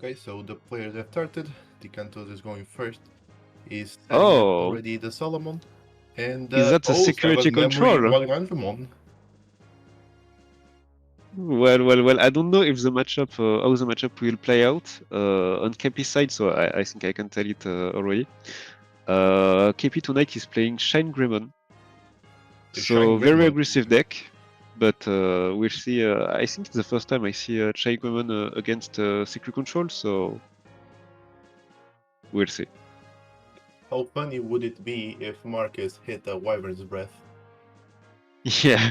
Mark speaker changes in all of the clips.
Speaker 1: Okay, so the players have started. Dkanthus is going first. He's setting up
Speaker 2: Oh,
Speaker 1: already the Solomon. And
Speaker 2: is that a security
Speaker 1: memory
Speaker 2: control?
Speaker 1: Wagandramon.
Speaker 2: Well. I don't know if the matchup, how the matchup will play out on KP side. So I think I can tell it already. KP tonight is playing Shine Greymon, so very aggressive deck. But we'll see. I think it's the first time I see Shine Greymon against secret control. So we'll see.
Speaker 1: How funny would it be if Marcus hit a Wyvern's Breath
Speaker 2: Yeah.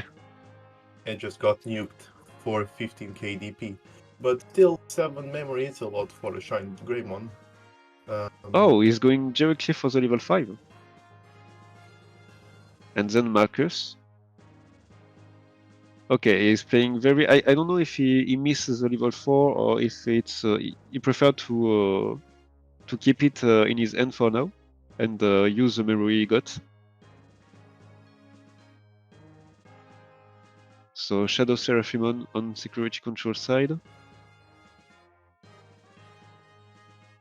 Speaker 1: and just got nuked for 15k DP? But still, 7 memory is a lot for a Shine Greymon.
Speaker 2: Oh, he's going directly for the level 5. And then Marcus. Okay, he's playing very. I don't know if he misses the level 4 or if it's he preferred to keep it in his hand for now and use the memory he got. So Shadow Seraphimon on security control side.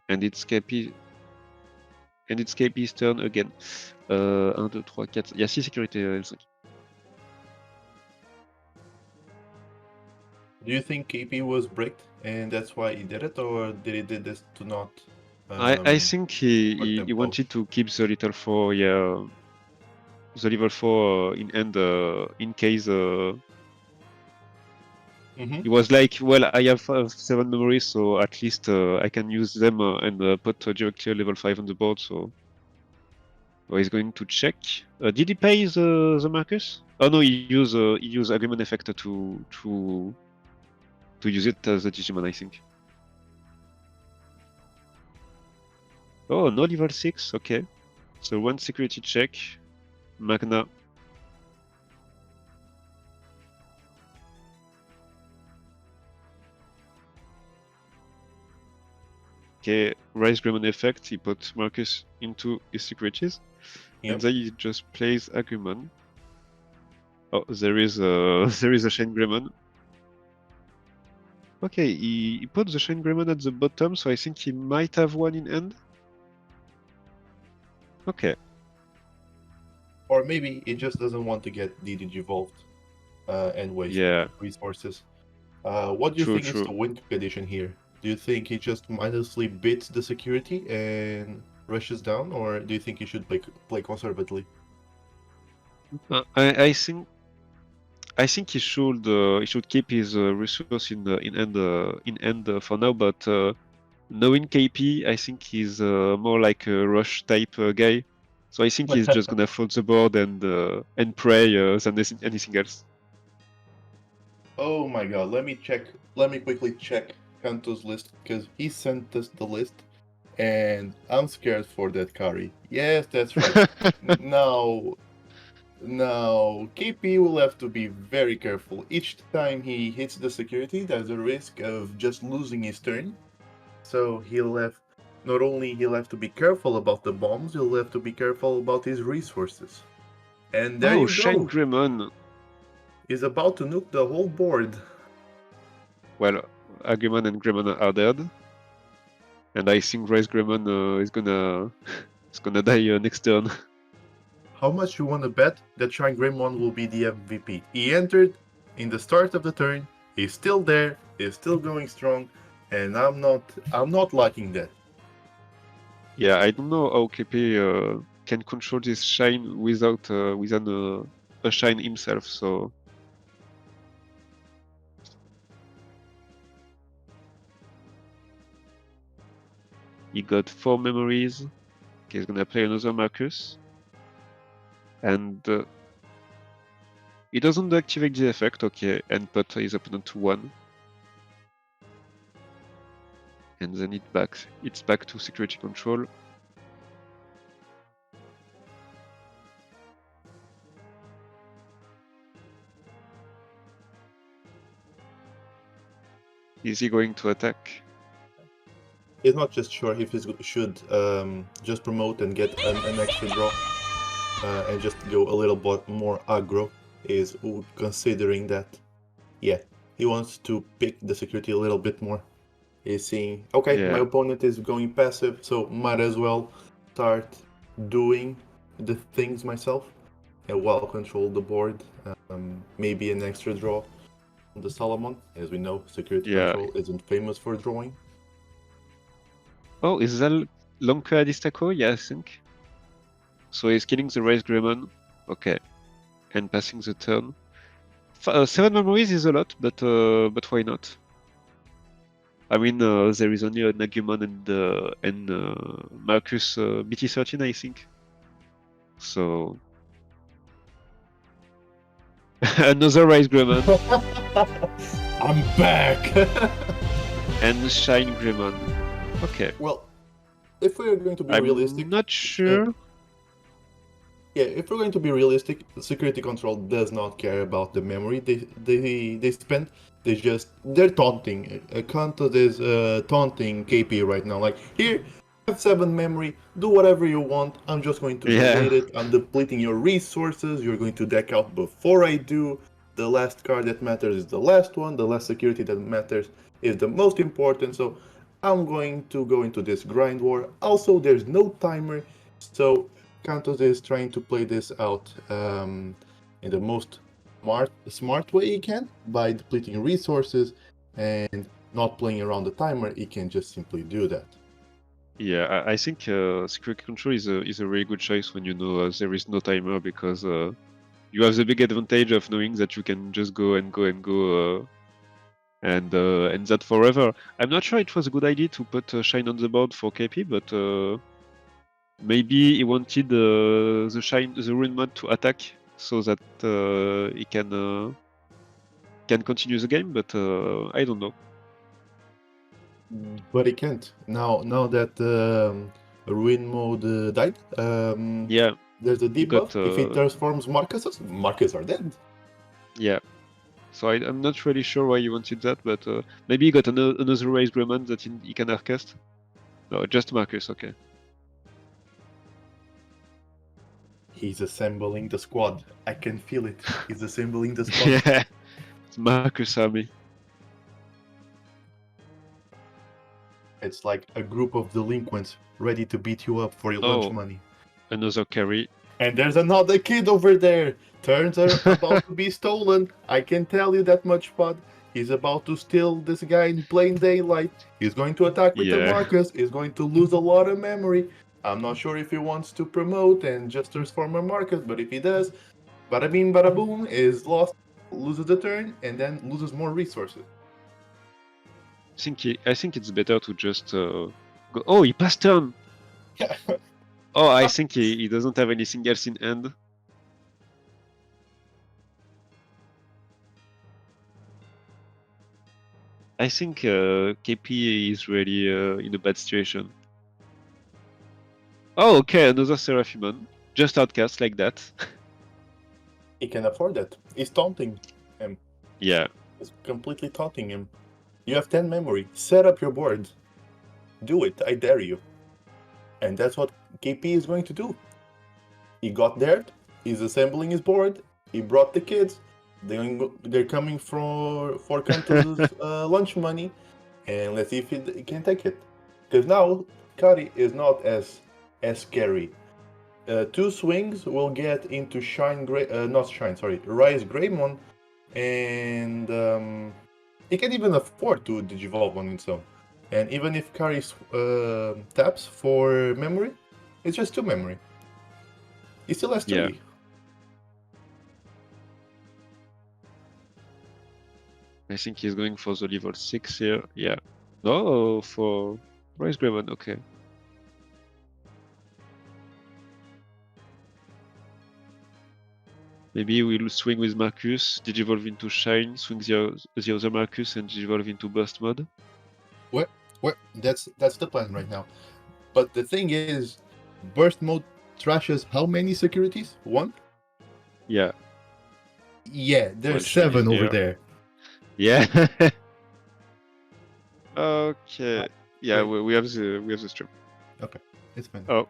Speaker 2: And it's KP. And it's KP's turn again. 1, 2, 3, 4. Il y a 6 sécurités L5.
Speaker 1: Do you think KP was bricked and that's why he did it, or did he did this to not?
Speaker 2: I think he wanted to keep the little 4, yeah, the level 4 in hand in case. He was like, well, I have 7 memories, so at least I can use them and put directly a level 5 on the board. So he's going to check. Did he pay the Marcus? Oh no, he used agreement effect to use it as a Digimon, I think. Oh, no level 6, okay. So 1 security check. Magna. Okay, Rise Greymon effect, he put Marcus into his securities.
Speaker 1: Yep.
Speaker 2: And then he just plays Agumon. Oh, there is a Shine Greymon. Okay, he put the Shine Greymon at the bottom, so I think he might have one in hand. Okay.
Speaker 1: Or maybe he just doesn't want to get DDG evolved and waste resources. What do you think is the win condition here? Do you think he just mindlessly bits the security and rushes down, or do you think he should play conservatively?
Speaker 2: I think he should keep his resource in hand for now, but knowing KP, I think he's more like a rush type guy. So I think he's just gonna float the board and pray than anything else.
Speaker 1: Oh my god, let me quickly check Kanto's list, because he sent us the list, and I'm scared for that carry. Yes, that's right. Now, KP will have to be very careful. Each time he hits the security, there's a risk of just losing his turn. So he'll have to be careful about the bombs, he'll have to be careful about his resources. And there you go.
Speaker 2: Shine Greymon.
Speaker 1: He's about to nuke the whole board.
Speaker 2: Well, Agumon and Greymon are dead. And I think Rise Greymon is gonna die next turn.
Speaker 1: How much you want to bet that Shine Greymon will be the MVP? He entered in the start of the turn. He's still there. He's still going strong, and I'm not liking that.
Speaker 2: Yeah, I don't know how KP can control this Shine without a Shine himself. So he got 4 memories. Okay, he's gonna play another Marcus. And he doesn't activate the effect, okay, and put his opponent to 1. And then it's back to security control. Is he going to attack?
Speaker 1: He's not just sure if he should just promote and get an extra draw and just go a little bit more aggro. Is considering that, yeah, he wants to pick the security a little bit more. He's seeing, okay, my opponent is going passive, so might as well start doing the things myself and well control the board. Maybe an extra draw on the Solomon. As we know, security control isn't famous for drawing.
Speaker 2: Oh, is that Lonka Distako? Yeah, I think. So he's killing the Race Greymon. Okay. And passing the turn. 7 memories is a lot, but why not? I mean, there is only an Agumon and Marcus BT13, I think. So another Race Greymon.
Speaker 1: I'm back.
Speaker 2: And Shine Greymon. Okay.
Speaker 1: Well, if we're going to be realistic,
Speaker 2: I'm not sure.
Speaker 1: Yeah, if we're going to be realistic, security control does not care about the memory they spend. They're taunting. Kanto is taunting KP right now. Like, here, have 7 memory, do whatever you want. I'm just going to delete it. I'm depleting your resources. You're going to deck out before I do. The last card that matters is the last one. The last security that matters is the most important. So I'm going to go into this grind war. Also, there's no timer, so Kantos is trying to play this out in the most smart way he can by depleting resources and not playing around the timer. He can just simply do that.
Speaker 2: Yeah, I think security control is a really good choice when you know there is no timer, because you have the big advantage of knowing that you can just go and go and go and that forever. I'm not sure it was a good idea to put Shine on the board for KP, but maybe he wanted the Rune mod to attack so that he can continue the game, but I don't know.
Speaker 1: But he can't now that Ruin mode died.
Speaker 2: Yeah,
Speaker 1: there's a debuff. If he transforms Marcus are dead.
Speaker 2: Yeah. So I'm not really sure why you wanted that, but maybe he got another Race Greymon that he can Arcast. No, just Marcus, okay.
Speaker 1: He's assembling the squad. I can feel it. He's assembling the squad.
Speaker 2: Yeah, it's Marcus army.
Speaker 1: It's like a group of delinquents ready to beat you up for your lunch money.
Speaker 2: Another carry.
Speaker 1: And there's another kid over there. Turns are about to be stolen. I can tell you that much, Pod. He's about to steal this guy in plain daylight. He's going to attack with the Marcus. He's going to lose a lot of memory. I'm not sure if he wants to promote and just transform a Marcus, but if he does, bada bing, bada boom, is lost, loses the turn, and then loses more resources.
Speaker 2: I think it's better to just go. Oh, he passed turn. Oh, I think he doesn't have anything else in hand. I think KP is really in a bad situation. Oh, okay, another Seraphimon. Just outcast like that.
Speaker 1: He can afford that. He's taunting him.
Speaker 2: Yeah.
Speaker 1: He's completely taunting him. You have 10 memory. Set up your board. Do it. I dare you. And that's what KP is going to do. He got there. He's assembling his board. He brought the kids. They're coming for Kanto's lunch money. And let's see if he can take it. Because now, Kari is not as scary. 2 swings will get into Rise Greymon. And he can even afford to digivolve on its own. And even if Kari taps for memory, it's just 2 memory. He still has 3.
Speaker 2: Yeah. I think he's going for the level 6 here. Yeah. No, for Rise Greymon, okay. Maybe we'll swing with Marcus, digivolve into Shine, swing the other Marcus, and digivolve into Burst mode.
Speaker 1: Well, that's the plan right now. But the thing is, Burst mode trashes how many securities? 1?
Speaker 2: Yeah.
Speaker 1: Yeah, there's 7 over there.
Speaker 2: Yeah. Okay. Yeah, we have the stream.
Speaker 1: Okay, it's fine.
Speaker 2: Oh,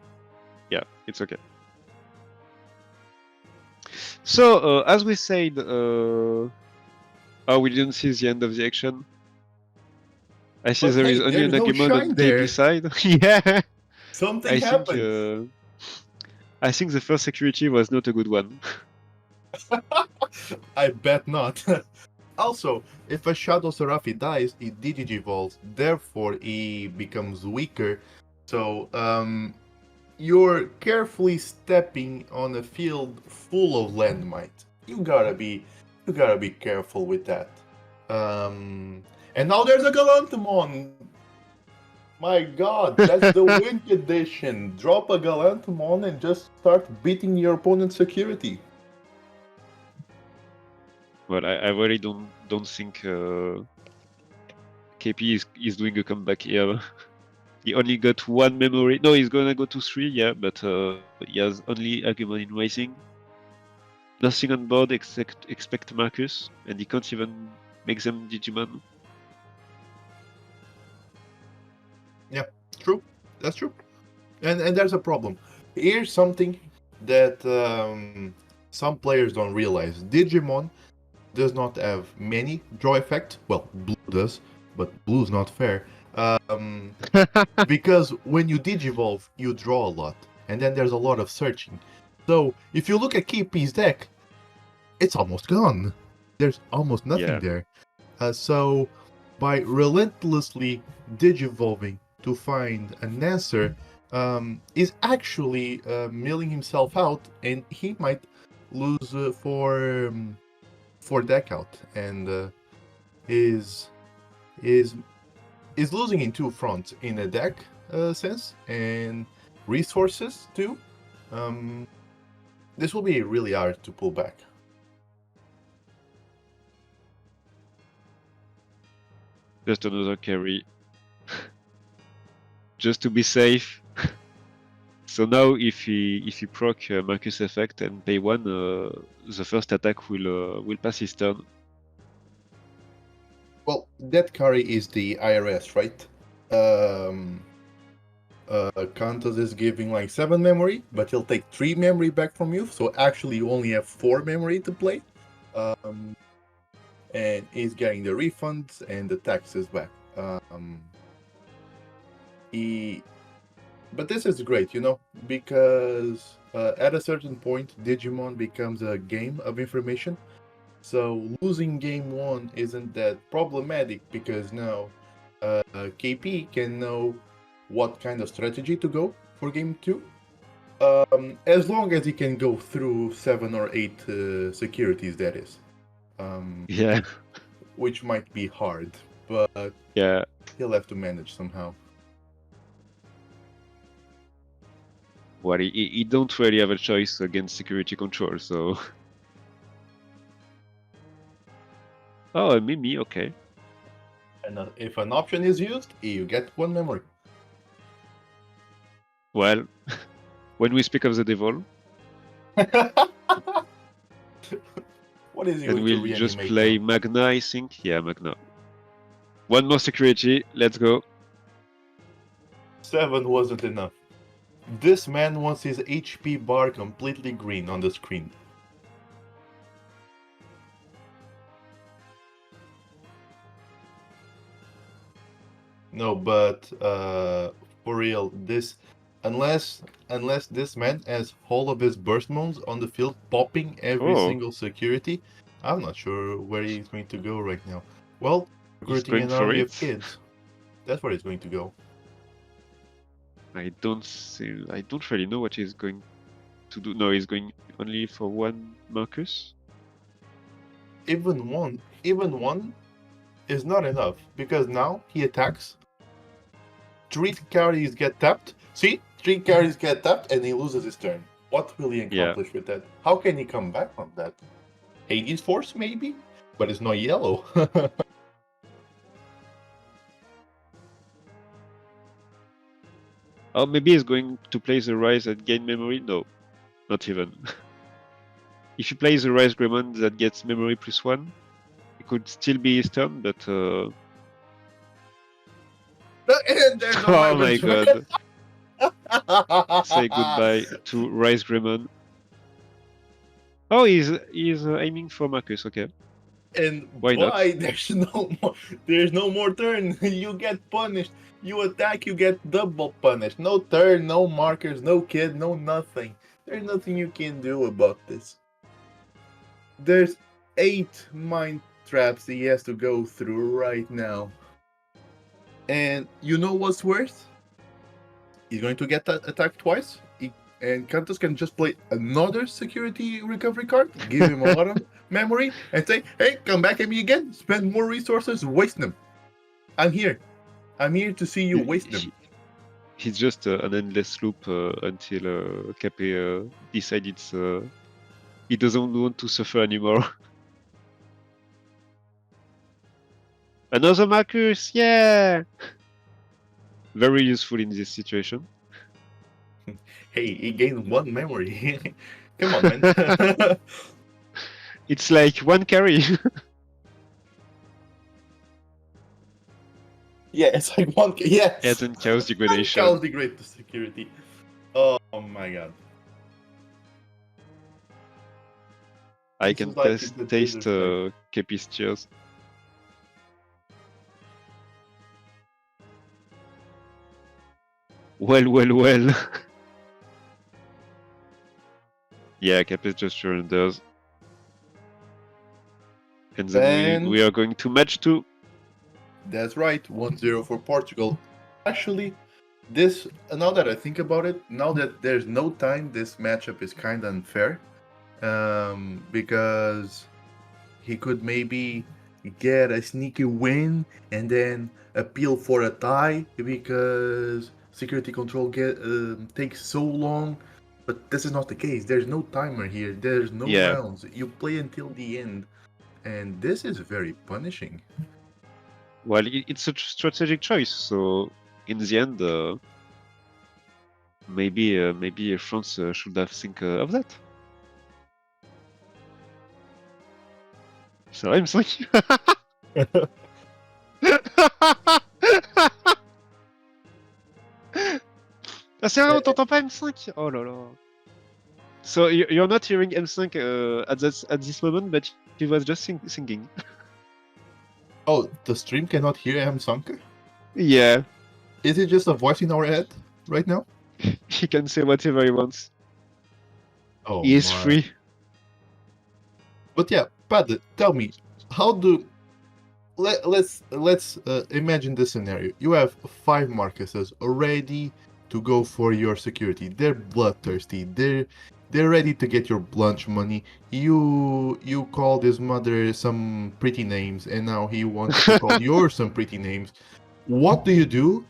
Speaker 2: yeah, it's okay. So, as we said, we didn't see the end of the action. I see
Speaker 1: But
Speaker 2: there
Speaker 1: hey,
Speaker 2: is only
Speaker 1: there's
Speaker 2: an
Speaker 1: no
Speaker 2: argument on
Speaker 1: shine
Speaker 2: KP
Speaker 1: there.
Speaker 2: side. Yeah,
Speaker 1: Something
Speaker 2: I think
Speaker 1: happened.
Speaker 2: I think the first security was not a good one.
Speaker 1: I bet not. Also, if a Shadow Seraphim dies, he digivolves, therefore he becomes weaker. So, you're carefully stepping on a field full of landmines. You gotta be careful with that. And now there's a Galantamon. My God, that's the Wink edition. Drop a Galantamon and just start beating your opponent's security.
Speaker 2: Well, I really don't think KP is doing a comeback here. He only got one memory. No, he's gonna go to 3, yeah, but he has only argument in racing. Nothing on board expect Marcus, and he can't even make them Digimon.
Speaker 1: Yeah, true. That's true. And there's a problem. Here's something that some players don't realize. Digimon does not have many draw effect. Well, blue does, but blue is not fair. Because when you digivolve, you draw a lot, and then there's a lot of searching. So if you look at KP's deck, it's almost gone. There's almost nothing
Speaker 2: Yeah.
Speaker 1: there. So by relentlessly digivolving to find an answer, is actually milling himself out, and he might lose for deck out, and is is is losing in two fronts, in a deck sense and resources too. This will be really hard to pull back.
Speaker 2: Just another carry. Just to be safe. So now if he proc Marcus effect and pay 1, the first attack will pass his turn.
Speaker 1: Well, that carry is the IRS, right? Kantos is giving like 7 memory, but he'll take 3 memory back from you, so actually you only have 4 memory to play. And he's getting the refunds and the taxes back. But this is great, because at a certain point, Digimon becomes a game of information. So losing game 1 isn't that problematic, because now KP can know what kind of strategy to go for game 2. As long as he can go through 7 or 8 securities, that is.
Speaker 2: Yeah.
Speaker 1: Which might be hard, but
Speaker 2: yeah,
Speaker 1: he'll have to manage somehow.
Speaker 2: Well, he don't really have a choice against security control, so... Oh, a Mimi, okay.
Speaker 1: And if an option is used, you get 1 memory.
Speaker 2: Well, when we speak of the devil...
Speaker 1: What is he
Speaker 2: and
Speaker 1: going to
Speaker 2: we'll
Speaker 1: reanimate
Speaker 2: just play
Speaker 1: now?
Speaker 2: Magna, I think. Yeah, Magna. 1 more security, let's go.
Speaker 1: 7 wasn't enough. This man wants his HP bar completely green on the screen. No, but for real, unless this man has all of his burst moons on the field popping every single security, I'm not sure where he's going to go right now. Well, recruiting an army of kids. That's where he's going to go.
Speaker 2: I don't really know what he's going to do. No, he's going only for 1 Marcus.
Speaker 1: Even one is not enough, because now he attacks. 3 carries get tapped. See? 3 carries get tapped and he loses his turn. What will he accomplish with that? How can he come back from that? Hades Force, maybe? But it's not yellow.
Speaker 2: Or maybe he's going to play the Rise and gain memory? No, not even. If he plays the Rise Greymon that gets memory +1, it could still be his turn, but...
Speaker 1: And there's a
Speaker 2: oh my god. Say goodbye to Rise Greymon. Oh, he's aiming for Marcus, okay.
Speaker 1: And
Speaker 2: why not?
Speaker 1: There's no more turn. You get punished. You attack, you get double punished. No turn, no markers, no kid, no nothing. There's nothing you can do about this. There's 8 mind traps he has to go through right now. And you know what's worse? He's going to get attacked twice. And dkanthus can just play another security recovery card, give him a lot of memory, and say, hey, come back at me again, spend more resources, waste them. I'm here. I'm here to see you waste them.
Speaker 2: He's just an endless loop until Cape decides he doesn't want to suffer anymore. Another Marcus, yeah! Very useful in this situation.
Speaker 1: Hey, he gained 1 memory. Come on, man.
Speaker 2: It's like 1 carry.
Speaker 1: Yeah, it's like 1. Yes.
Speaker 2: As in Chaos Degradation.
Speaker 1: Chaos Degrade the security. Oh my god.
Speaker 2: I can taste Kepi's cheers. Well. Yeah, Kepi just surrenders. And then we are going to match 2.
Speaker 1: That's right, 1-0 for Portugal. Actually, now that I think about it, now that there's no time, this matchup is kind of unfair. Because he could maybe get a sneaky win and then appeal for a tie because security control takes so long. But this is not the case. There's no timer here. There's no rounds. You play until the end. And this is very punishing.
Speaker 2: Well, it's a strategic choice. So in the end, maybe France should have think of that. C'est vrai, M5. Ah, c'est vrai, on t'entend pas M5. Oh là là. So you're not hearing M5 at this moment, but he was just singing.
Speaker 1: Oh, the stream cannot hear M5?
Speaker 2: Yeah.
Speaker 1: Is it just a voice in our head right now?
Speaker 2: He can say whatever he wants.
Speaker 1: Oh,
Speaker 2: he is free.
Speaker 1: But yeah, Pad, tell me, how do let's imagine this scenario. You have 5 Marcuses ready to go for your security. They're bloodthirsty. They're ready to get your lunch money. You called his mother some pretty names, and now he wants to call yours some pretty names. What do you do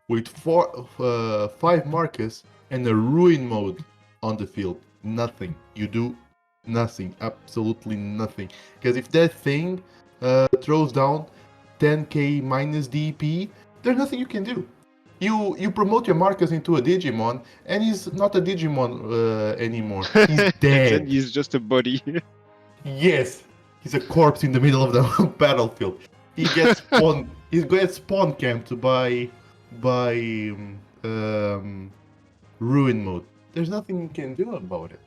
Speaker 1: with 5 Marcus and a ruin mode on the field? Nothing. You do nothing. Absolutely nothing. Because if that thing throws down 10k minus DP, there's nothing you can do. You promote your Marcus into a Digimon, and he's not a Digimon anymore. He's dead.
Speaker 2: He's just a body.
Speaker 1: Yes, he's a corpse in the middle of the battlefield. He gets spawned. He gets spawn camped by ruin mode. There's nothing you can do about it.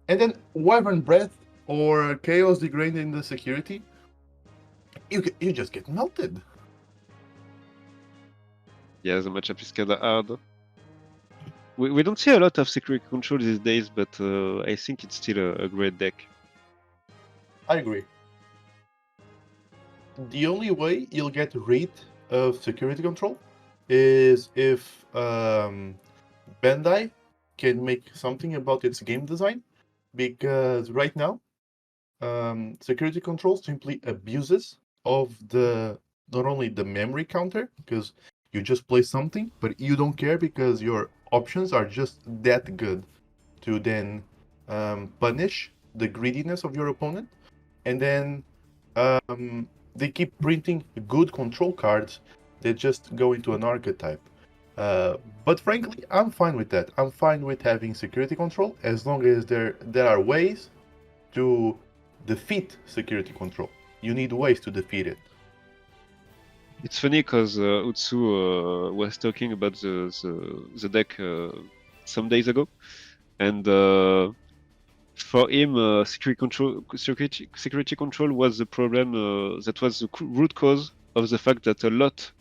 Speaker 1: And then Wyvern Breath or Chaos Degrading the security, you just get melted.
Speaker 2: Yeah, the matchup is kinda hard. We don't see a lot of security control these days, but I think it's still a great deck.
Speaker 1: I agree. The only way you'll get rid of security control is if Bandai can make something about its game design, because right now security control simply abuses of not only the memory counter, because you just play something, but you don't care because your options are just that good to then punish the greediness of your opponent, and then they keep printing good control cards that just go into an archetype. But frankly, I'm fine with that. I'm fine with having security control as long as there are ways to defeat security control. You need ways to defeat it.
Speaker 2: It's funny because Utsu was talking about the deck some days ago, and for him, security control was the problem. That was the root cause of the fact that a lot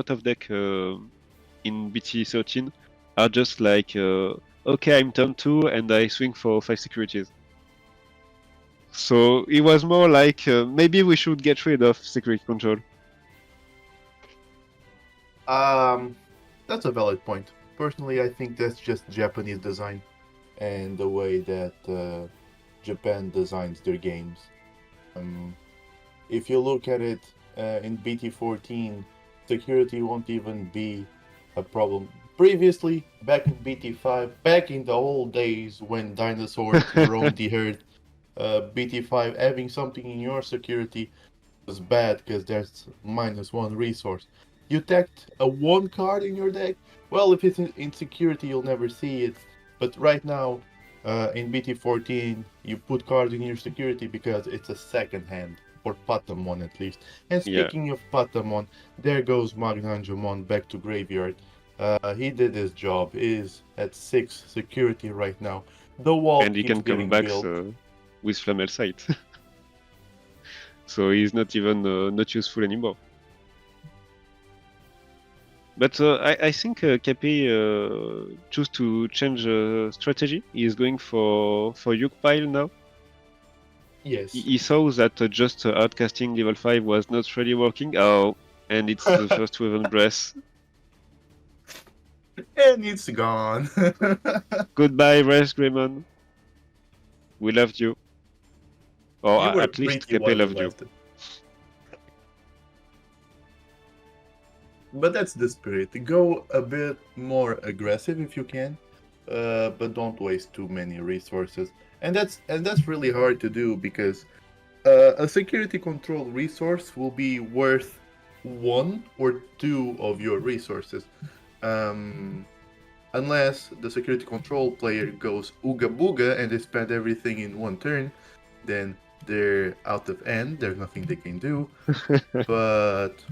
Speaker 2: of deck in BT13 are just like, okay, I'm turn 2 and I swing for 5 securities. So it was more like, maybe we should get rid of security control.
Speaker 1: That's a valid point. Personally, I think that's just Japanese design and the way that Japan designs their games. If you look at it in BT14, security won't even be a problem. Previously, back in BT5, back in the old days when dinosaurs roamed the earth, BT5 having something in your security was bad because there's -1 resource. You decked a 1 card in your deck? Well, if it's in security, you'll never see it. But right now, in BT14, you put cards in your security because it's a second hand, or Patamon at least. And speaking of Patamon, there goes Magnanjamon back to graveyard. He did his job, is at 6 security right now. The wall
Speaker 2: and he
Speaker 1: keeps
Speaker 2: can
Speaker 1: getting
Speaker 2: come back
Speaker 1: built.
Speaker 2: with Flamel Sight. So he's not even not useful anymore. But I think KP choose to change strategy. He is going for Yuk Pile now.
Speaker 1: Yes.
Speaker 2: He saw that just outcasting level 5 was not really working. Oh, and it's the first Wyvern Breath.
Speaker 1: And it's gone.
Speaker 2: Goodbye, Rest Greymon. We loved you. Or
Speaker 1: You were
Speaker 2: at least
Speaker 1: pretty
Speaker 2: KP
Speaker 1: well
Speaker 2: loved you.
Speaker 1: invested. But that's the spirit. Go a bit more aggressive if you can, but don't waste too many resources. And that's really hard to do because a security control resource will be worth 1 or 2 of your resources. Unless the security control player goes ooga booga and they spend everything in 1 turn, then they're out of end. There's nothing they can do. But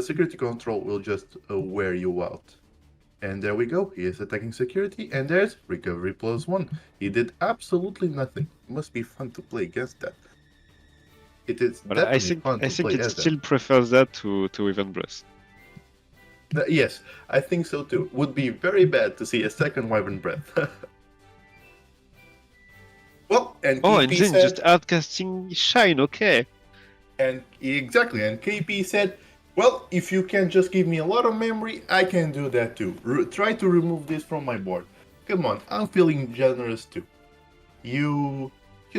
Speaker 1: security control will just wear you out. And there we go. He is attacking security, and there's recovery +1. He did absolutely nothing. It must be fun to play against that. It is definitely fun to play
Speaker 2: it
Speaker 1: as
Speaker 2: still
Speaker 1: that.
Speaker 2: prefers that to Wyvern Breath.
Speaker 1: Yes, I think so too. Would be very bad to see a second Wyvern Breath. Well, and
Speaker 2: oh,
Speaker 1: KP
Speaker 2: and then
Speaker 1: said,
Speaker 2: just outcasting Shine, okay.
Speaker 1: And exactly, and KP said, well, if you can just give me a lot of memory, I can do that too. Try to remove this from my board. Come on, I'm feeling generous too. You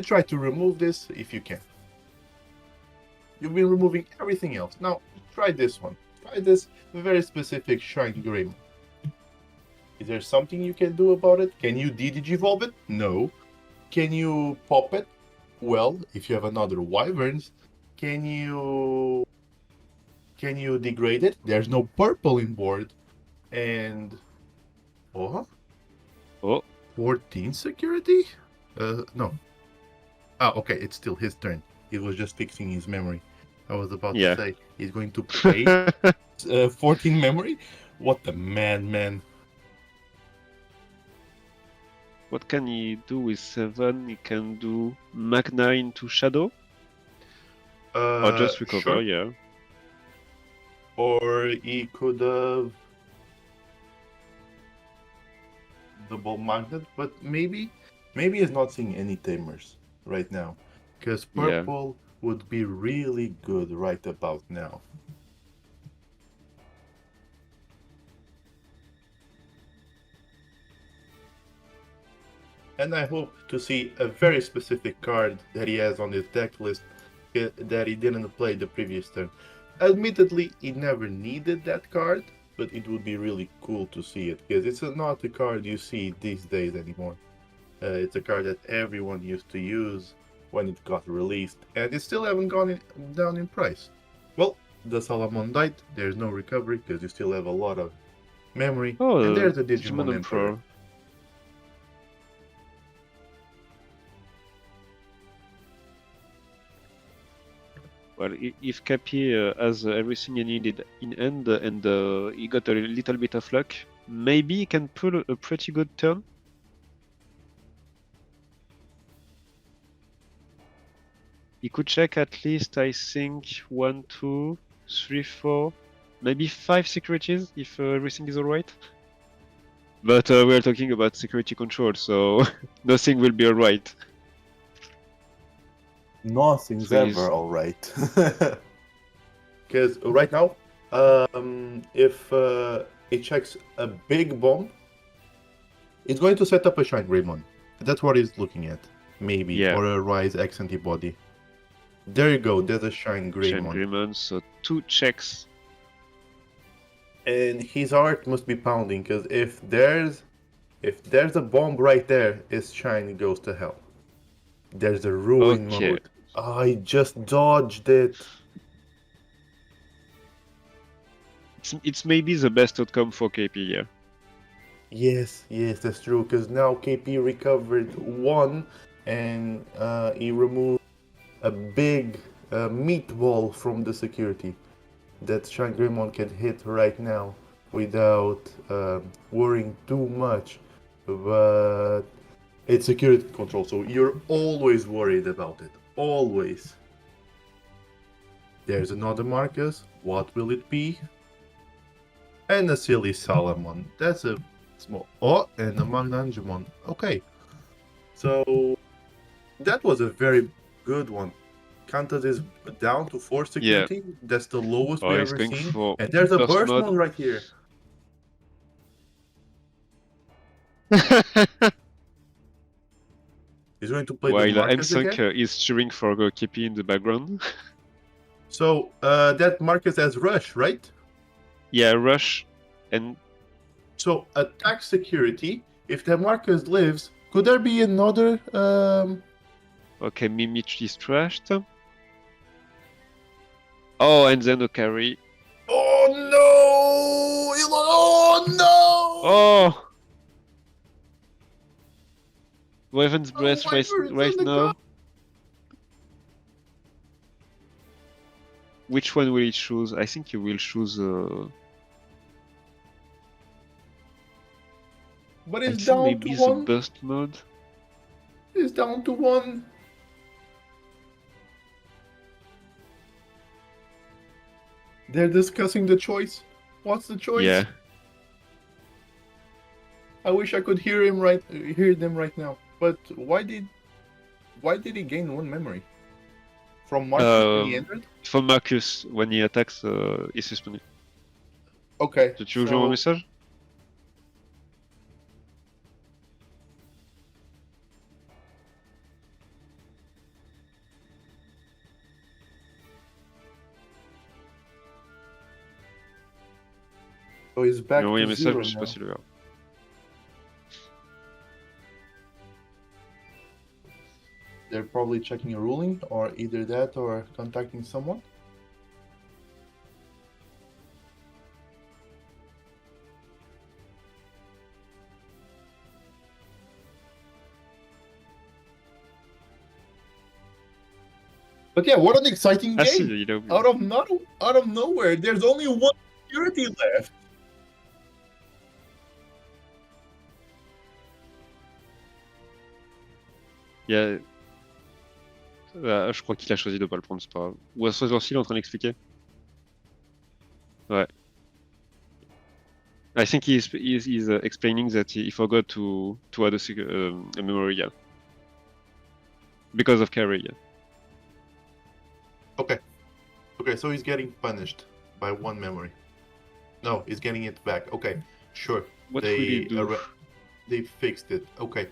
Speaker 1: try to remove this if you can. You've been removing everything else. Now, try this one. Try this very specific Shine Grim. Is there something you can do about it? Can you DDG-evolve it? No. Can you pop it? Well, if you have another Wyverns, can you degrade it? There's no purple in board. And oh, 14 security? No. Ah, okay, it's still his turn. He was just fixing his memory. I was about to say he's going to pay 14 memory. What the madman!
Speaker 2: What can he do with 7? He can do Magna into Shadow? Or just recover,
Speaker 1: sure.
Speaker 2: yeah.
Speaker 1: Or he could have double magnet, but maybe he's not seeing any tamers right now. Because purple would be really good right about now. And I hope to see a very specific card that he has on his deck list that he didn't play the previous turn. Admittedly, he never needed that card, but it would be really cool to see it, because it's not a card you see these days anymore. It's a card that everyone used to use when it got released, and it still haven't gone down in price. Well, the Salamon died, there's no recovery, because you still have a lot of memory, and there's the Digimon Emperor.
Speaker 2: Well, if Cappy has everything he needed in hand and he got a little bit of luck, maybe he can pull a pretty good turn. He could check at least, I think, 1, 2, 3, 4, maybe 5 securities if everything is alright. But we're talking about security control, so nothing will be alright.
Speaker 1: Nothing's ever alright. Because right now, if it checks a big bomb, it's going to set up a Shine Greymon. That's what he's looking at. Maybe.
Speaker 2: Yeah.
Speaker 1: Or a Rise X antibody. There you go, there's a Shine Greymon.
Speaker 2: Shine Greymon, so 2 checks.
Speaker 1: And his heart must be pounding, because if there's a bomb right there, his Shine goes to hell. There's a ruin mode. I just dodged it.
Speaker 2: It's maybe the best outcome for KP, yeah.
Speaker 1: Yes, that's true, because now KP recovered 1, and he removed a big meatball from the security that Shine Greymon can hit right now without worrying too much. But it's security control, so you're always worried about it. Always. There's another Marcus. What will it be? And a silly Salamon. That's a small. Oh, and a Magnangemon. Okay. So that was a very good one. Dkanthus is down to 4 security. Yeah. That's the lowest we've ever seen. And there's a burst mode right here. He's going to play the Marcus again.
Speaker 2: Is cheering for KP in the background.
Speaker 1: So that Marcus has Rush, right?
Speaker 2: Yeah, Rush. And
Speaker 1: so attack security. If the Marcus lives, could there be another?
Speaker 2: Okay, Mimich is trashed. Oh, and then a carry.
Speaker 1: Oh no! Oh no!
Speaker 2: Oh! Raven's Breath right now. Which one will he choose? I think he will choose.
Speaker 1: But it's down
Speaker 2: maybe
Speaker 1: to 1.
Speaker 2: The burst mode.
Speaker 1: It's down to 1. They're discussing the choice. What's the choice?
Speaker 2: Yeah.
Speaker 1: I wish I could hear them right now. But why did he gain 1 memory? From Marcus when he entered?
Speaker 2: From Marcus when he attacks, he's suspended.
Speaker 1: Okay.
Speaker 2: Tu veux jouer un message?
Speaker 1: So he's back to 0
Speaker 2: je sais pas si le
Speaker 1: They're probably checking a ruling, or either that or contacting someone. But yeah, what an exciting game! Out of nowhere, there's only 1 security left.
Speaker 2: Yeah. Je crois qu'il a choisi de pas le prendre, c'est pas grave. Ou à ce heure-ci, il est en train d'expliquer. Ouais. I think he's explaining that he forgot to add a memory, yeah. Because of carry, yeah.
Speaker 1: Okay, so he's getting punished by 1 memory. No, he's getting it back. Okay, sure.
Speaker 2: What will he do?
Speaker 1: They fixed it. Okay.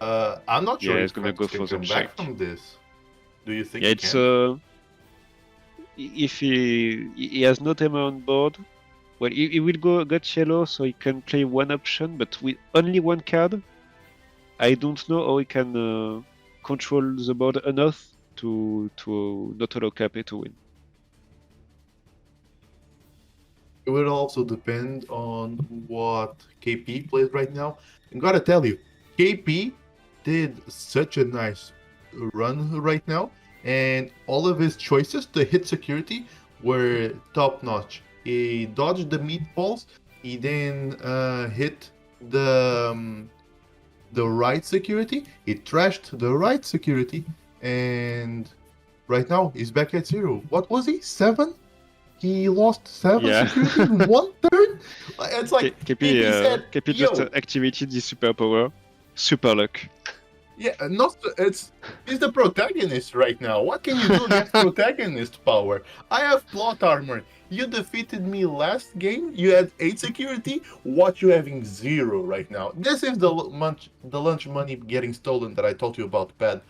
Speaker 1: I'm not sure.
Speaker 2: Yeah, he's gonna go for the check.
Speaker 1: From this. Do you think?
Speaker 2: Yeah, it's if he has no timer on board, well, he will get yellow, so he can play 1 option, but with only 1 card. I don't know how he can control the board enough to not allow KP to win.
Speaker 1: It will also depend on what KP plays right now. I gotta tell you, KP did such a nice run right now, and all of his choices to hit security were top notch. He dodged the meatballs. He then hit the right security. He trashed the right security, and Right now, he's back at 0. What was he? 7? He lost 7
Speaker 2: Yeah.
Speaker 1: security in 1 turn? It's like KP said,
Speaker 2: KP
Speaker 1: yo.
Speaker 2: just activated his superpower. Super luck.
Speaker 1: Yeah, he's the protagonist right now. What can you do against protagonist power? I have plot armor. You defeated me last game. You had 8 security. What you having 0 right now? This is the lunch money getting stolen that I told you about, Pad.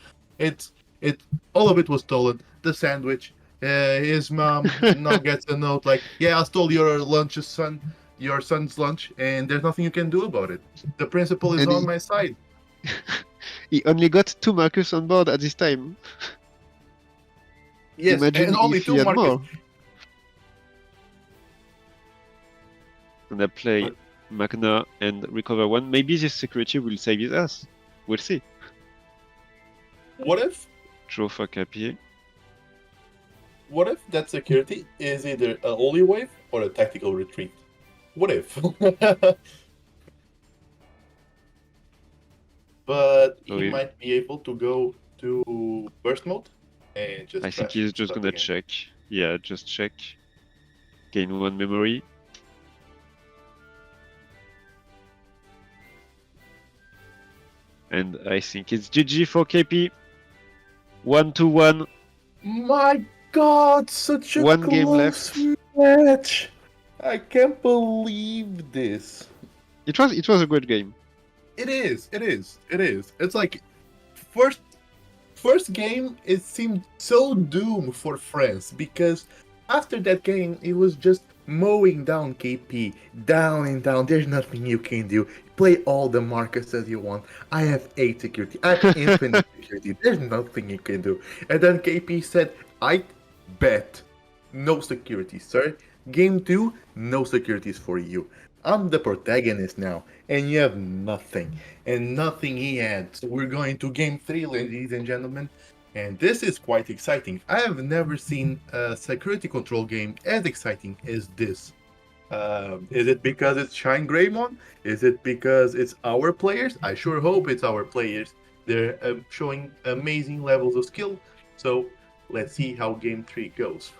Speaker 1: All of it was stolen. The sandwich. His mom now gets a note like, "Yeah, I stole your lunch, son. Your son's lunch, and there's nothing you can do about it. The principal is on my side."
Speaker 2: He only got 2 Marcus on board at this time.
Speaker 1: Yes,
Speaker 2: imagine
Speaker 1: and only
Speaker 2: if he
Speaker 1: 2
Speaker 2: had
Speaker 1: Marcus.
Speaker 2: more. And I play Magna and recover 1. Maybe this security will save his ass. We'll see.
Speaker 1: What if?
Speaker 2: Draw for KP.
Speaker 1: What if that security is either a holy wave or a tactical retreat? What if? But he might be able to go to burst mode and just.
Speaker 2: I think he's just gonna check. Yeah, just check. Gain 1 memory. And I think it's GG for KP. 1-1.
Speaker 1: My God, such a
Speaker 2: 1 game left.
Speaker 1: Match. I can't believe this.
Speaker 2: It was a good game.
Speaker 1: It is. It's like first game, it seemed so doomed for France because after that game, it was just mowing down KP, down and down. There's nothing you can do. Play all the markets as you want. I have 8 security. I have infinite security. There's nothing you can do. And then KP said, I bet. No security, sir. Game 2, no securities for you. I'm the protagonist now, and you have nothing. And nothing he had. So we're going to game 3, ladies and gentlemen. And this is quite exciting. I have never seen a security control game as exciting as this. Is it because it's Shine Greymon? Is it because it's our players? I sure hope it's our players. They're showing amazing levels of skill. So let's see how game 3 goes.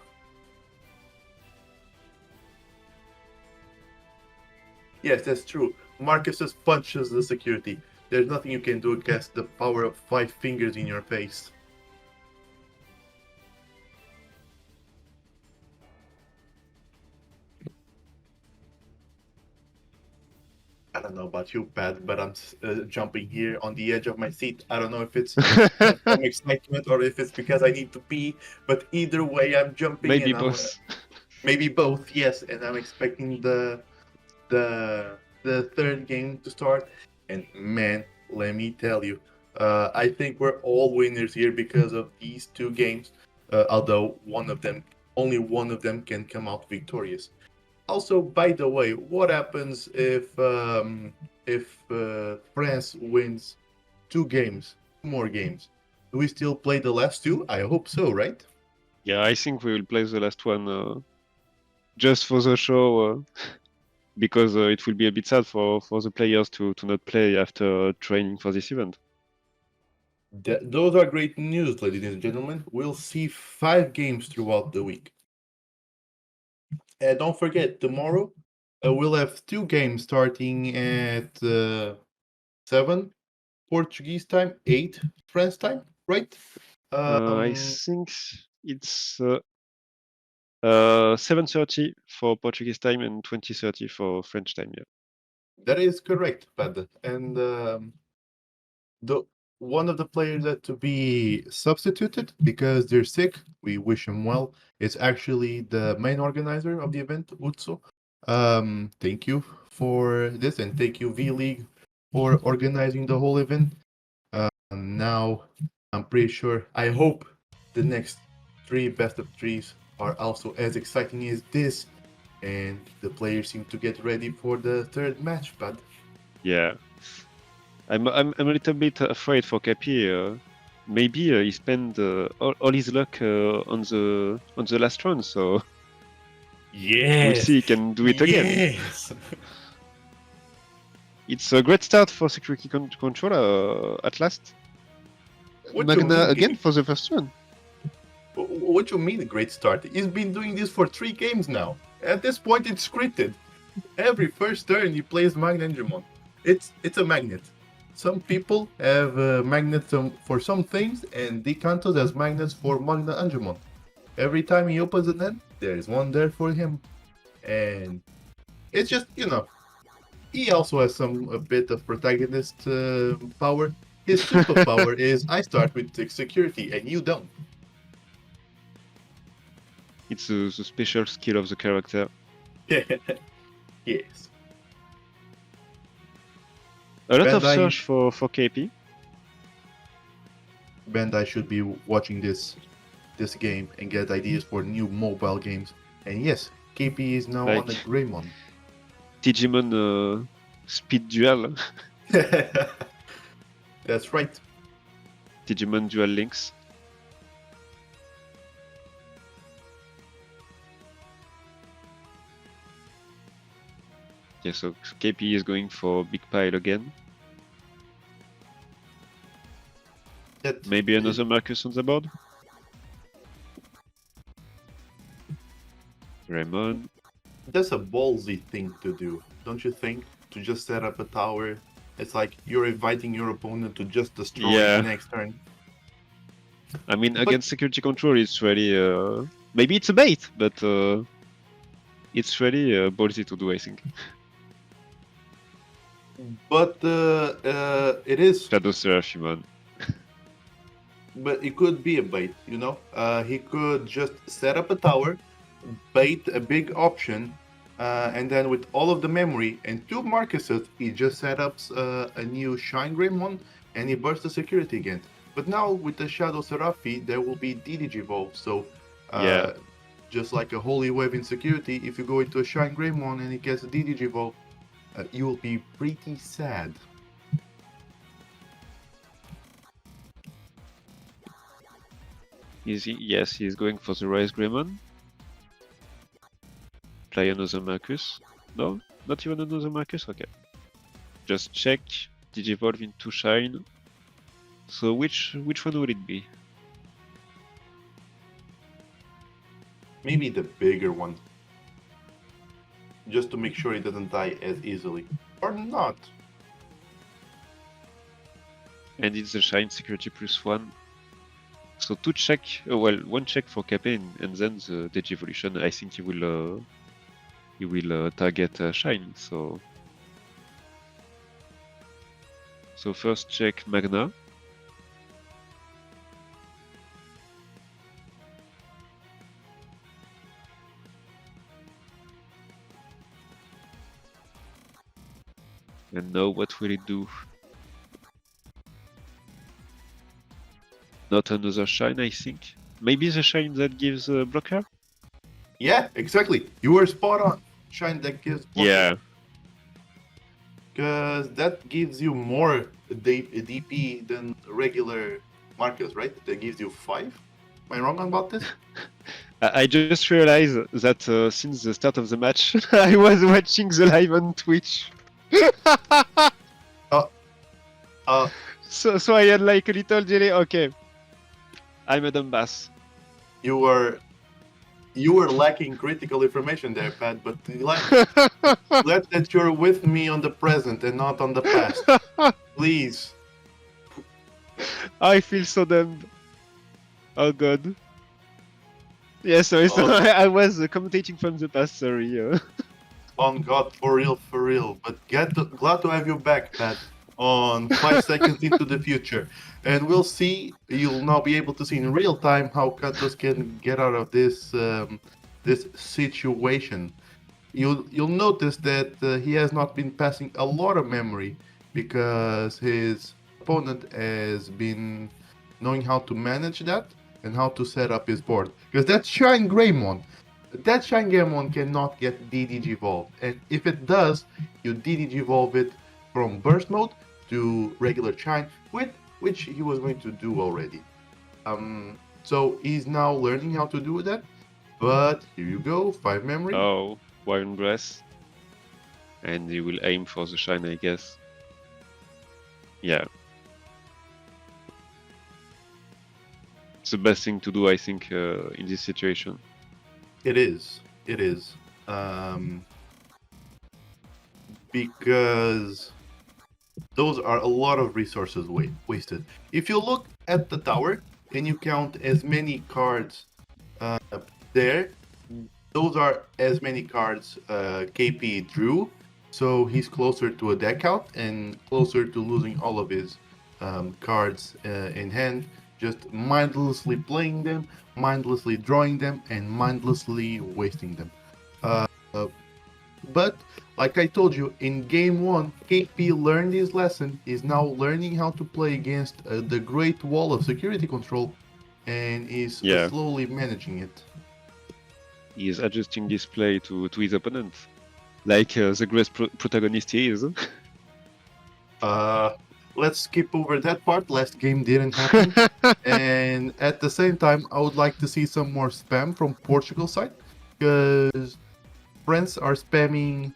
Speaker 1: Yes, that's true. Marcus just punches the security. There's nothing you can do against the power of 5 fingers in your face. I don't know about you, Pat, but I'm jumping here on the edge of my seat. I don't know if it's from excitement or if it's because I need to pee, but either way, I'm jumping.
Speaker 2: Maybe both.
Speaker 1: Maybe both, yes. And I'm expecting the third game to start. And man, let me tell you, I think we're all winners here because of these 2 games. Although only one of them can come out victorious. Also, by the way, what happens if France wins 2 more games? Do we still play the last 2? I hope so, right?
Speaker 2: Yeah, I think we will play the last one just for the show, because it will be a bit sad for the players to not play after training for this event.
Speaker 1: Those are great news, ladies and gentlemen. We'll see 5 games throughout the week. And don't forget, tomorrow we'll have 2 games starting at 7 Portuguese time, 8 France time, right?
Speaker 2: I think it's 7:30 for Portuguese time and 20:30 for French time. Yeah,
Speaker 1: that is correct, Pad. And one of the players that to be substituted because they're sick, we wish him well. It's actually the main organizer of the event, Utso. Thank you for this, and thank you VeeLeague for organizing the whole event. Now, I'm pretty sure, I hope the next 3 best of 3s are also as exciting as this, and the players seem to get ready for the 3rd match, Pad.
Speaker 2: Yeah. I'm a little bit afraid for KP. Maybe he spent all his luck on the last run, so we'll see he can do it again.
Speaker 1: Yes.
Speaker 2: It's a great start for security control at last. Magna again for the first one.
Speaker 1: What you mean a great start? He's been doing this for 3 games now. At this point, it's scripted. Every first turn he plays Magnangemon. It's a magnet. Some people have magnets for some things, and dkanthus has magnets for Magnangemon. Every time he opens an end, there's one there for him. And it's just, he also has a bit of protagonist power. His superpower is I start with 6 security and you don't.
Speaker 2: It's the special skill of the character.
Speaker 1: Yes.
Speaker 2: A lot of search for KP.
Speaker 1: Bandai should be watching this game and get ideas for new mobile games. And yes, KP is now on the Greymon.
Speaker 2: Digimon Speed Duel.
Speaker 1: That's right.
Speaker 2: Digimon Dual Links. Yeah, so KP is going for big pile again. Maybe another Marcus on the board? Raymond.
Speaker 1: That's a ballsy thing to do, don't you think? To just set up a tower. It's like you're inviting your opponent to just destroy the next turn.
Speaker 2: I mean, against security control, it's really... maybe it's a bait, but it's really ballsy to do, I think.
Speaker 1: But it is...
Speaker 2: Shadow Seraphimon.
Speaker 1: But it could be a bait, He could just set up a tower, bait a big option, and then with all of the memory and 2 Marcuses, he just set up a new Shine Greymon and he bursts the security again. But now with the Shadow Seraphi, there will be Digivolve, so just like a Holy Wave in security, if you go into a Shine Greymon and he gets a Digivolve, you will be pretty sad.
Speaker 2: Yes, he's going for the Rise Greymon. Play another Marcus. No? Not even another Marcus? Okay. Just check. Digivolve into Shine. So which one would it be?
Speaker 1: Maybe the bigger one. Just to make sure it doesn't die as easily. Or not.
Speaker 2: And it's the Shine security +1. So 2 check, well, 1 check for KP and then the Digivolution. I think he will target Shine. So first check Magna. And now what will it do? Not another Shine, I think. Maybe the Shine that gives blocker?
Speaker 1: Yeah, exactly. You were spot on. Shine that gives blocker.
Speaker 2: Yeah.
Speaker 1: Because that gives you more DP than regular Marcus, right? That gives you 5? Am I wrong about this?
Speaker 2: I just realized that since the start of the match, I was watching the live on Twitch. So I had like a little delay. Okay, I'm a dumbass.
Speaker 1: You were lacking critical information there, Pat. But glad that you're with me on the present and not on the past. Please.
Speaker 2: I feel so dumb. Oh god. Yeah, sorry. I was commentating from the past. Sorry.
Speaker 1: On God, for real. But glad to have you back, Pat, on 5 seconds into the future. And we'll see, you'll now be able to see in real time how dkanthus can get out of this this situation. You'll notice that he has not been passing a lot of memory because his opponent has been knowing how to manage that and how to set up his board. Because that Shine Greymon cannot get DDG-Evolved, and if it does, you DDG-Evolve it from Burst Mode to regular Shine, which he was going to do already. So he's now learning how to do that, but here you go, 5 memory.
Speaker 2: Oh, Wyvern Breath. And he will aim for the Shine, I guess. Yeah. the best thing to do, I think, in this situation.
Speaker 1: It is. Because those are a lot of resources wasted. If you look at the tower and you count as many cards there, those are as many cards KP drew, so he's closer to a deck count and closer to losing all of his cards in hand, just mindlessly playing them, mindlessly drawing them, and mindlessly wasting them. But like I told you, in game 1, KP learned his lesson. He's now learning how to play against the great wall of security control, and is slowly managing it.
Speaker 2: He is adjusting this play to his opponent, like the great protagonist he is.
Speaker 1: Let's skip over that part. Last game didn't happen. And at the same time, I would like to see some more spam from Portugal side, because friends are spamming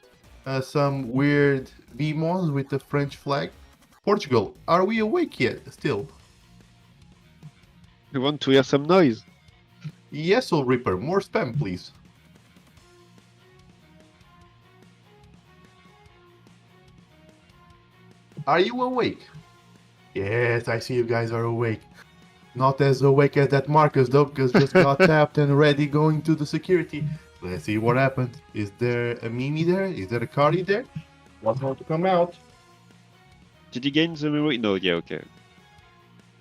Speaker 1: some weird VMONs with the French flag. Portugal, are we awake yet still?
Speaker 2: You want to hear some noise?
Speaker 1: Yes, Soul Reaper, more spam, please. Are you awake? Yes, I see you guys are awake. Not as awake as that Marcus though, because just got tapped and ready going to the security. Let's see what happened. Is there a Mimi there? Is there a Cardi there? What's going to come out?
Speaker 2: Did he gain the memory? No, yeah, okay.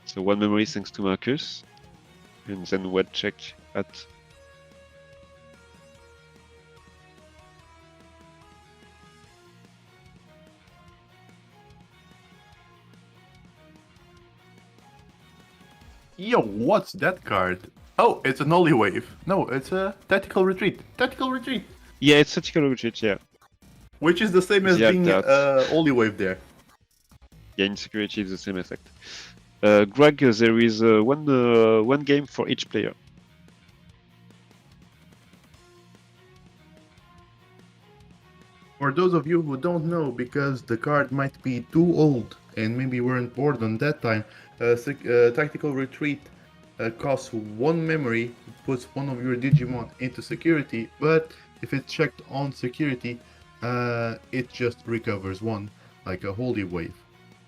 Speaker 2: So 1 memory thanks to Marcus. And then what check at...
Speaker 1: Yo, what's that card? Oh, it's an Holy Wave. No, it's a Tactical Retreat. Tactical Retreat!
Speaker 2: Yeah, it's Tactical Retreat, yeah.
Speaker 1: Which is the same as being Holy Wave there.
Speaker 2: Yeah, in security it's the same effect. Greg, there is one game for each player.
Speaker 1: For those of you who don't know, because the card might be too old and maybe weren't bored on that time, Tactical Retreat costs 1 memory, puts one of your Digimon into security, but if it's checked on security, it just recovers 1, like a Holy Wave.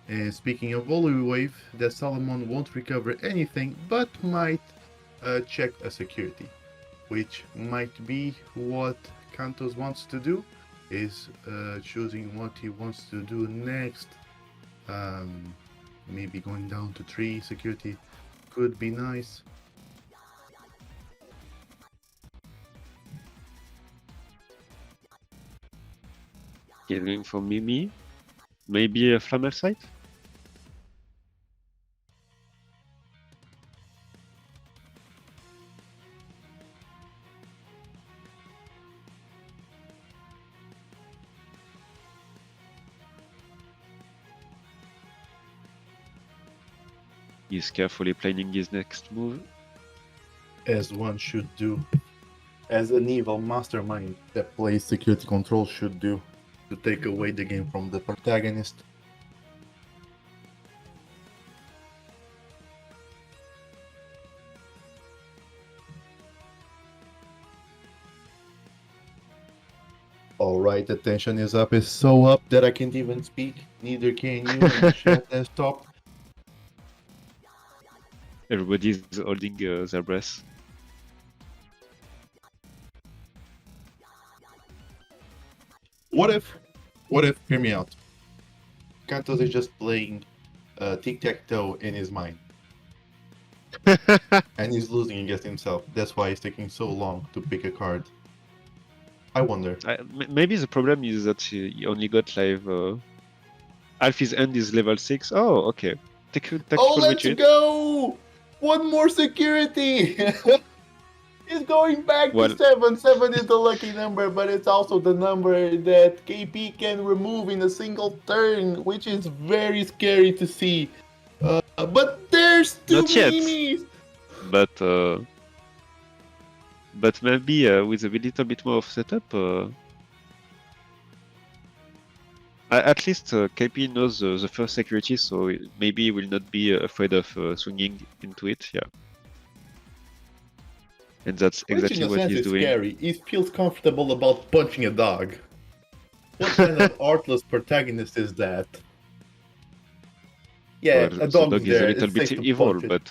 Speaker 1: And speaking of Holy Wave, that Solomon won't recover anything, but might check a security, which might be what dkanthus wants to do, is choosing what he wants to do next. Maybe going down to 3 security could be nice.
Speaker 2: Going for Mimi. Maybe a Flamel site? He's carefully planning his next move.
Speaker 1: As one should do. As an evil mastermind that plays security control should do. To take away the game from the protagonist. Alright, the tension is up. It's so up that I can't even speak. Neither can you. And the chat has stopped.
Speaker 2: Everybody's holding their breath.
Speaker 1: What if, hear me out, dkanthus is just playing tic-tac-toe in his mind. And he's losing against himself. That's why it's taking so long to pick a card. I wonder.
Speaker 2: Maybe the problem is that he only got like half his end is level 6. Oh, okay.
Speaker 1: Oh, let's go! 1 more security! He's going back to 7. 7 is the lucky number, but it's also the number that KP can remove in a single turn, which is very scary to see. But there's 2 Mimis!
Speaker 2: But maybe with a little bit more of setup, at least KP knows the first security, so maybe he will not be afraid of swinging into it. Yeah. And that's
Speaker 1: Which
Speaker 2: exactly
Speaker 1: in a
Speaker 2: what
Speaker 1: sense
Speaker 2: he's
Speaker 1: is
Speaker 2: doing.
Speaker 1: scary. He feels comfortable about punching a dog. What kind of artless protagonist is that? Yeah,
Speaker 2: Well,
Speaker 1: a
Speaker 2: the
Speaker 1: dog's
Speaker 2: dog is a
Speaker 1: there.
Speaker 2: little
Speaker 1: It's
Speaker 2: bit
Speaker 1: safe to
Speaker 2: evil,
Speaker 1: punch it.
Speaker 2: but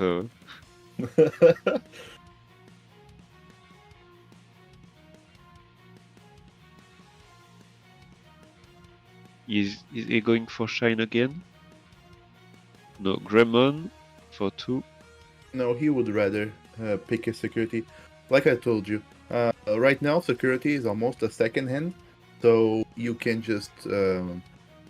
Speaker 2: is he going for Shine again? No, Greymon for 2.
Speaker 1: No, he would rather pick a security. Like I told you, right now security is almost a second hand, so you can just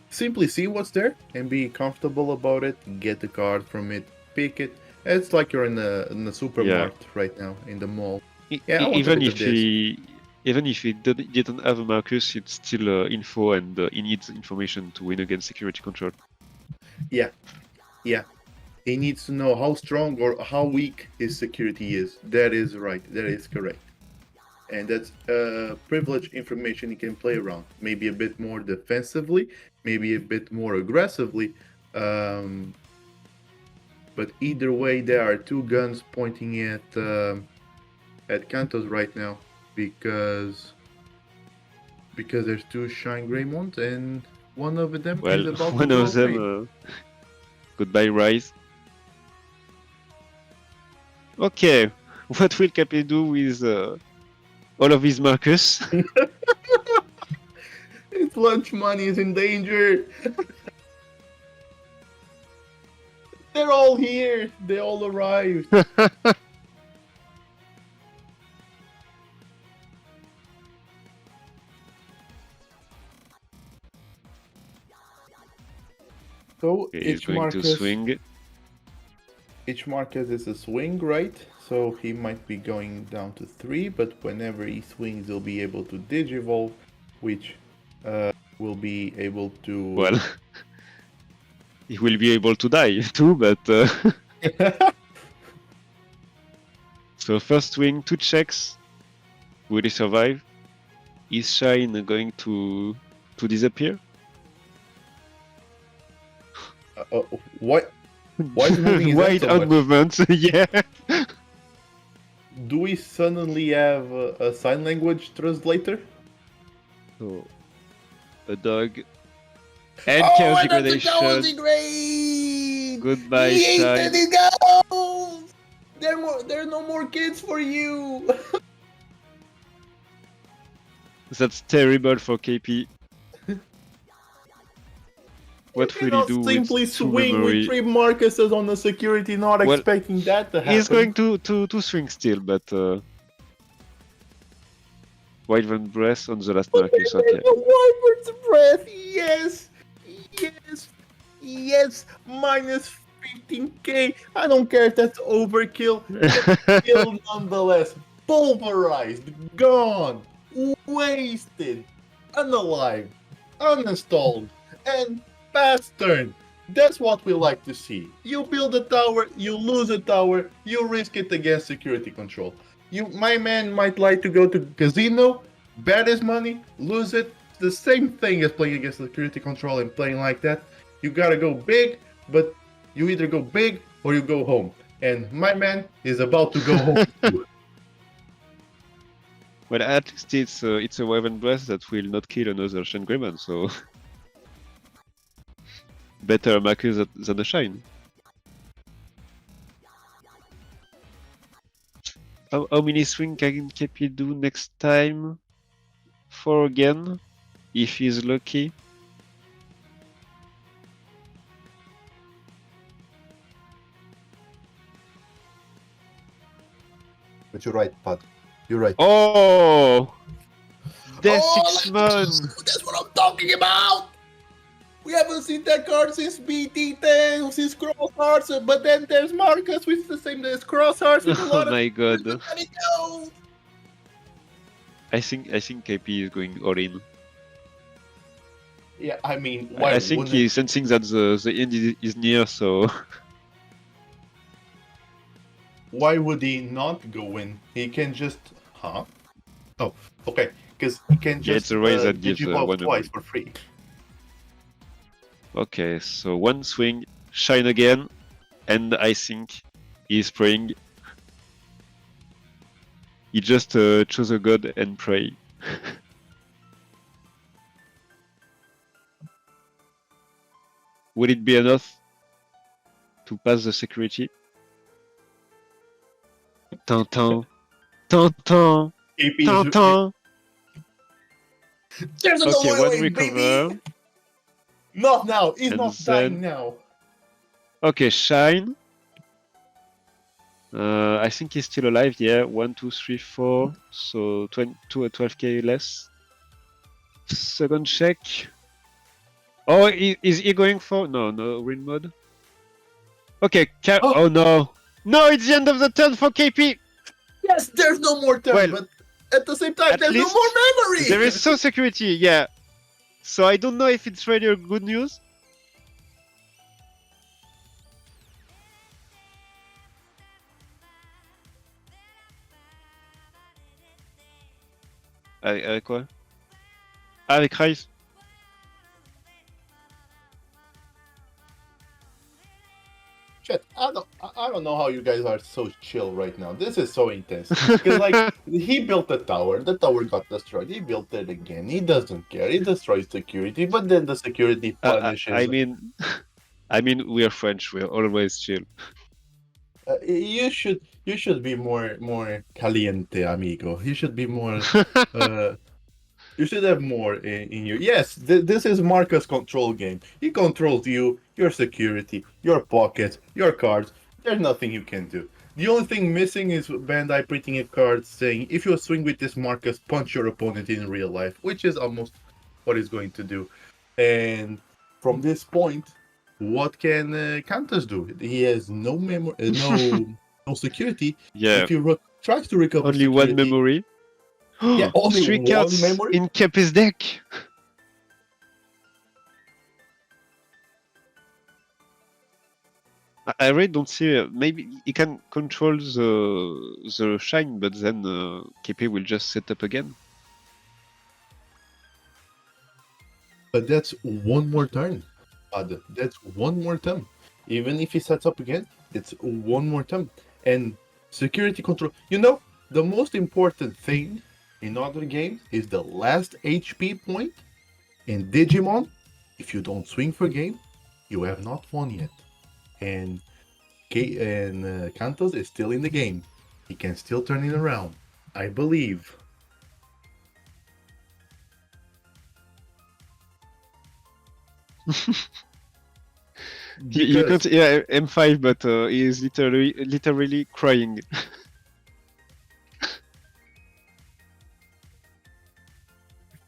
Speaker 1: simply see what's there and be comfortable about it. Get the card from it, pick it. It's like you're in the supermarket right now in the mall. Yeah, I want a
Speaker 2: Even
Speaker 1: bit of
Speaker 2: if
Speaker 1: this.
Speaker 2: he didn't have a Marcus, it's still info, and he needs information to win against security control.
Speaker 1: Yeah, yeah. He needs to know how strong or how weak his security is. That is right. That is correct. And that's privileged information he can play around. Maybe a bit more defensively, maybe a bit more aggressively. But either way, there are two guns pointing at Kantos right now because there's two Shine Greymons and one of them is
Speaker 2: Well,
Speaker 1: about to
Speaker 2: one
Speaker 1: go
Speaker 2: of
Speaker 1: away.
Speaker 2: them, goodbye Rise. Okay, what will Cape do with all of his Marcus?
Speaker 1: His lunch money is in danger. They're all here. They all arrived. So
Speaker 2: He's going to swing.
Speaker 1: Each Marcus is a swing, right? So he might be going down to 3, but whenever he swings, he'll be able to Digivolve, which will be able to...
Speaker 2: Well, he will be able to die too, but... So first swing, 2 checks. Will he survive? Is Shine going to disappear?
Speaker 1: What? Why is he moving his hand
Speaker 2: Wide
Speaker 1: so
Speaker 2: on
Speaker 1: much?
Speaker 2: movement, yeah.
Speaker 1: Do we suddenly have a sign language translator?
Speaker 2: So, a dog. And chaos degradation. Goodbye, Shine.
Speaker 1: It goes! There are no more kids for you!
Speaker 2: That's terrible for KP. What will he do
Speaker 1: simply
Speaker 2: with 2
Speaker 1: swing
Speaker 2: memory?
Speaker 1: with 3 Marcuses on the security, not expecting that to happen.
Speaker 2: He's going to swing still, but Wyvern Breath on the last Marcus, okay.
Speaker 1: Wyvern's Breath, yes! Yes! Yes! Minus 15k! I don't care if that's overkill. Still nonetheless. Pulverized, gone, wasted, unalive, uninstalled, and fast turn. That's what we like to see. You build a tower, you lose a tower, you risk it against security control. My man might like to go to casino, bet his money, lose it. It's the same thing as playing against security control and playing like that. You gotta go big, but you either go big or you go home. And my man is about to go home too.
Speaker 2: Well, at least it's a Wyvern Breath that will not kill another Shine Greymon, so better Marcus than a Shine. How many swing can KP do next time? 4 again, if he's lucky.
Speaker 1: But you're right, Pat. You're right.
Speaker 2: Oh! Death 6 months!
Speaker 1: That's what I'm talking about! We haven't seen that card since BT10, since Cross Hearts, but then there's Marcus, which is the same as Cross Hearts.
Speaker 2: Oh my god. I think KP is going all in.
Speaker 1: Yeah, I mean,
Speaker 2: I think he's sensing that the end is near, so...
Speaker 1: Why would he not go in? He can just... Huh? Oh, okay. Because he can just
Speaker 2: it's a raise that gives
Speaker 1: Digivolve twice for free.
Speaker 2: Okay, so 1 swing, Shine again, and I think he's praying. He just chose a god and pray. Will it be enough to pass the security? Tintin, Tintin, Tintin.
Speaker 1: There's no
Speaker 2: Okay, one
Speaker 1: way,
Speaker 2: recover.
Speaker 1: baby! Not now. He's
Speaker 2: And
Speaker 1: not dying now.
Speaker 2: Okay, Shine. I think he's still alive. Yeah, 1, 2, 3, 4. So 12k less. Second check. Oh, is he going for? No, win mode. Okay, oh no. No, it's the end of the turn for KP.
Speaker 1: Yes, there's no more turn, but at the same time, there's no more memory.
Speaker 2: There is some security, yeah. So I don't know if it's really good news. Avec quoi? Ah, avec Rise.
Speaker 1: Chet, I don't know how you guys are so chill right now. This is so intense. Because like he built the tower got destroyed. He built it again. He doesn't care. He destroys security, but then the security punishes.
Speaker 2: I mean, we are French. We are always chill.
Speaker 1: You should be more caliente, amigo. You should be more. You should have more in you. Yes, this is Marcus' control game. He controls you, your security, your pockets, your cards. There's nothing you can do. The only thing missing is Bandai printing a card saying, if you swing with this Marcus, punch your opponent in real life, which is almost what he's going to do. And from this point, what can Kantas do? He has no memory, no security.
Speaker 2: Yeah.
Speaker 1: If he tries to recover
Speaker 2: only
Speaker 1: security,
Speaker 2: one memory.
Speaker 1: Yeah, only
Speaker 2: 3
Speaker 1: one
Speaker 2: cards
Speaker 1: memory
Speaker 2: in Kepi's deck. I really don't see. Maybe he can control the shine, but then KP will just set up again.
Speaker 1: But that's one more turn. That's one more turn. Even if he sets up again, it's one more turn. And security control. You know, the most important thing in other games is the last HP point. In Digimon, if you don't swing for game, you have not won yet. And Kantos is still in the game. He can still turn it around. I believe.
Speaker 2: You can't, yeah, M5, but he is literally crying.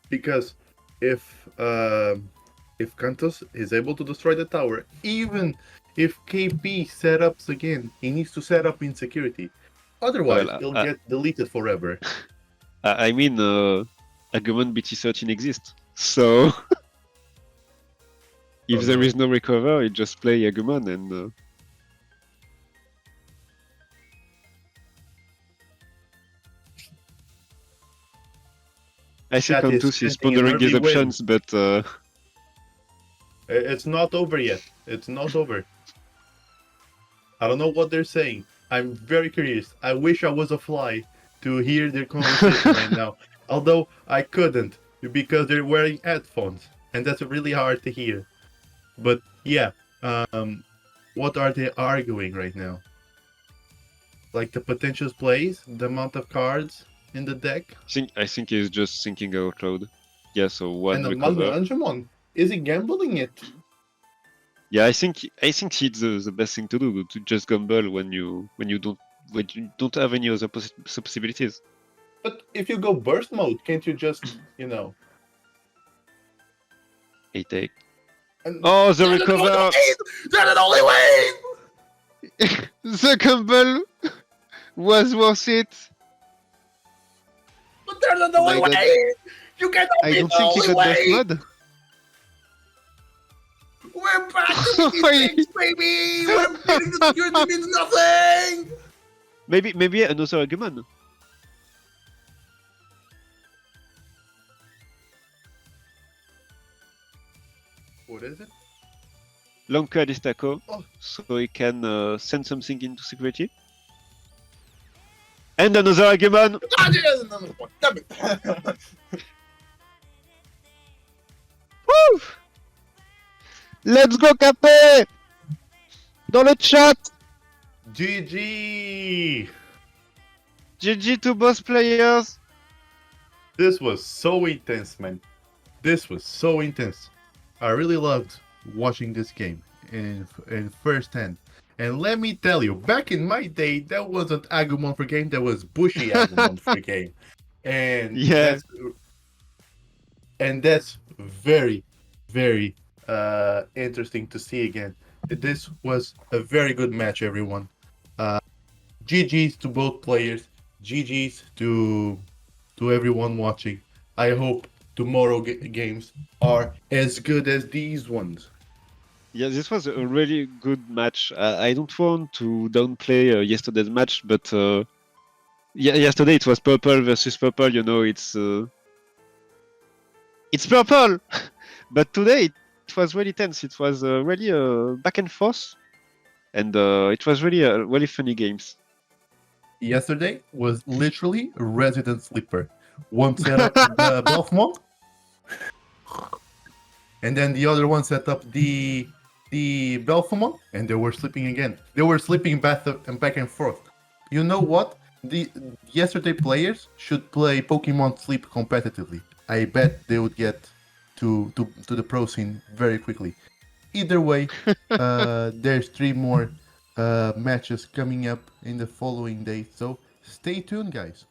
Speaker 1: Because if Kantos is able to destroy the tower, even if KP set ups again, he needs to set up in security. Otherwise, he'll get deleted forever.
Speaker 2: I mean, Agumon BT13 exists, so if there is no recover, you just play Agumon and. I think dkanthus is pondering his options, but
Speaker 1: it's not over yet. It's not over. I don't know what they're saying. I'm very curious. I wish I was a fly to hear their conversation right now. Although I couldn't because they're wearing headphones, and that's really hard to hear. But yeah, what are they arguing right now? Like the potential plays, the amount of cards in the deck.
Speaker 2: I think he's just thinking out loud. Yeah, so one
Speaker 1: and
Speaker 2: recover.
Speaker 1: Angemon, is he gambling it?
Speaker 2: Yeah, I think it's the best thing to do, to just gamble when you don't have any other possibilities.
Speaker 1: But if you go burst mode, can't you just
Speaker 2: He take. Oh, the recover!
Speaker 1: That's the only way!
Speaker 2: The gamble was worth it.
Speaker 1: But there's another way! You cannot be the only way! I don't think he got burst mode. We're back to the baby! We're beating the security means nothing!
Speaker 2: Maybe another argument.
Speaker 1: What is it?
Speaker 2: Lonka Destaco, so he can send something into security. And another Agumon!
Speaker 1: Damn it!
Speaker 2: Woo! Let's go, Capé! Dans le chat!
Speaker 1: GG!
Speaker 2: GG to both players!
Speaker 1: This was so intense, man. This was so intense. I really loved watching this game in first hand. And let me tell you, back in my day, that wasn't Agumon for game, that was Bushy Agumon for game. And
Speaker 2: yeah.
Speaker 1: that's very, very interesting to see again. This was a very good match, everyone. GG's to both players. GG's to everyone watching. I hope tomorrow games are as good as these ones.
Speaker 2: Yeah, this was a really good match. I don't want to downplay yesterday's match, but yesterday it was purple versus purple. You know, it's purple. But today it was really tense. It was really back and forth, and it was really funny games.
Speaker 1: Yesterday was literally a resident sleeper. One set up the Belfmont, and then the other one set up the Belfmont, and they were sleeping again. They were sleeping back and forth. You know what? The yesterday players should play Pokemon Sleep competitively. I bet they would get to the pro scene very quickly. Either way, there's 3 more matches coming up in the following days, so stay tuned, guys.